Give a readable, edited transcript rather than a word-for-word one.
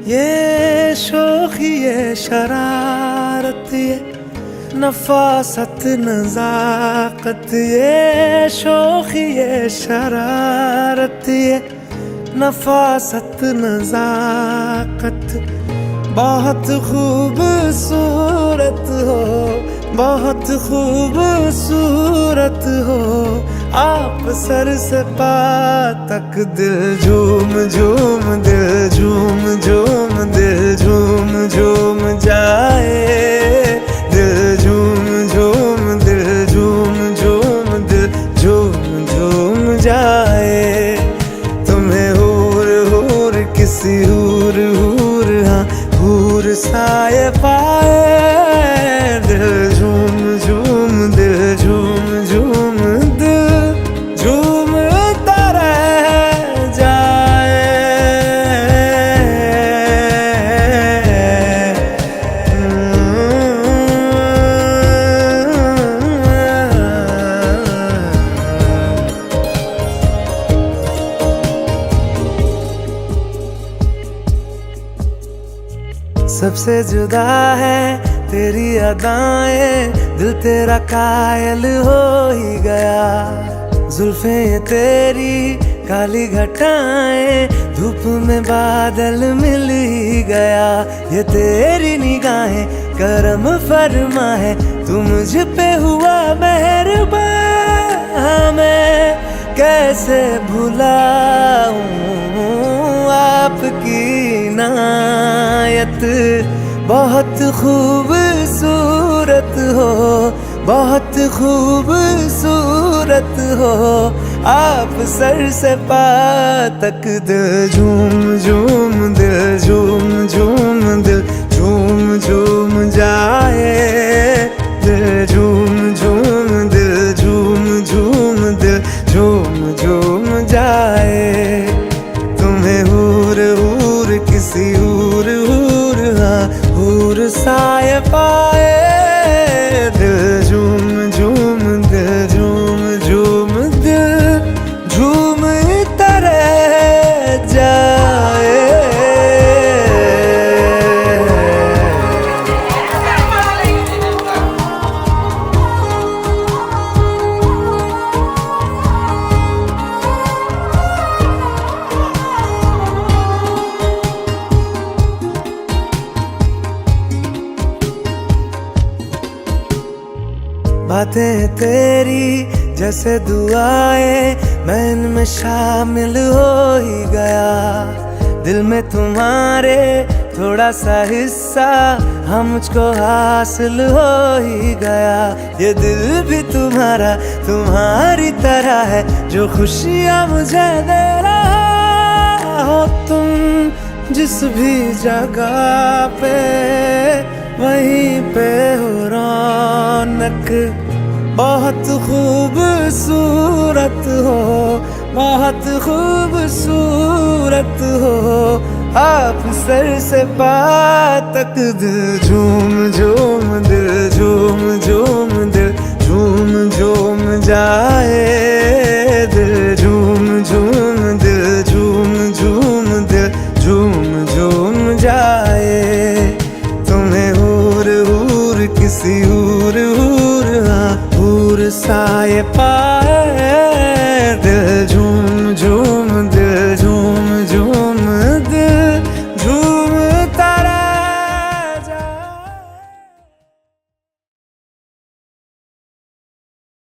ये शोखी ये शरारत ये नफासत नजाकत, ये शोखी ये शरारत ये नफासत नजाकत, बहुत खूबसूरत हो, बहुत खूबसूरत हो। आप सर से पा तक दिल झूम झूम, दिल झूम झूम, दिल झूम झूम जाए, दिल झूम झूम, दिल झूम झूम, दिल झूम झूम जाए। तुम्हें हूर हूर किसी हूर हूर, हाँ हूर साए पाए, दिल झूम झूम, दिल झूम झूम, दिल झूमता रह जाए। सबसे जुदा है तेरी अदाएं, दिल तेरा कायल हो ही गया। जुल्फें ये तेरी काली घटाएं, धूप में बादल मिल ही गया। ये तेरी निगाहें करम फरमा है, तू मुझ पे हुआ मेहरबान। मैं कैसे भुलाऊं आपकी इनायत, बहुत खूबसूरत हो, बहुत खूबसूरत हो। आप सर से पा तक दिल झूम झूम, दिल झूम झूम, दिल झूम झूम जाए, दिल झूम झूम, दिल झूम झूम, दिल झूम झूम जाए। तुम्हें हूर हूर किसी हूर हूर, हाँ हूर साए पाए, दिल झूम झूम, दिल झूम झूम, दिल झूमता रह जाए। बातें तेरी जैसे दुआएं, मैं इनमें शामिल हो ही गया। दिल में तुम्हारे थोड़ा सा हिस्सा हम मुझको हासिल हो ही गया। ये दिल भी तुम्हारा तुम्हारी तरह है, जो खुशियाँ मुझे दे रहा हो तुम। जिस भी जगह पे वहीं पे हो रौनक, बहुत खूबसूरत हो, बहुत खूबसूरत हो। आप सर से पा तक दिल झूम झूम, दिल झूम झूम, दिल झूम झूम जाए, दिल झूम झूम, दिल झूम झूम, दिल झूम झूम जाए। तुम्हें हूर हूर किसी हूर हूर, हाँ हूर साए पाए, दिल झूम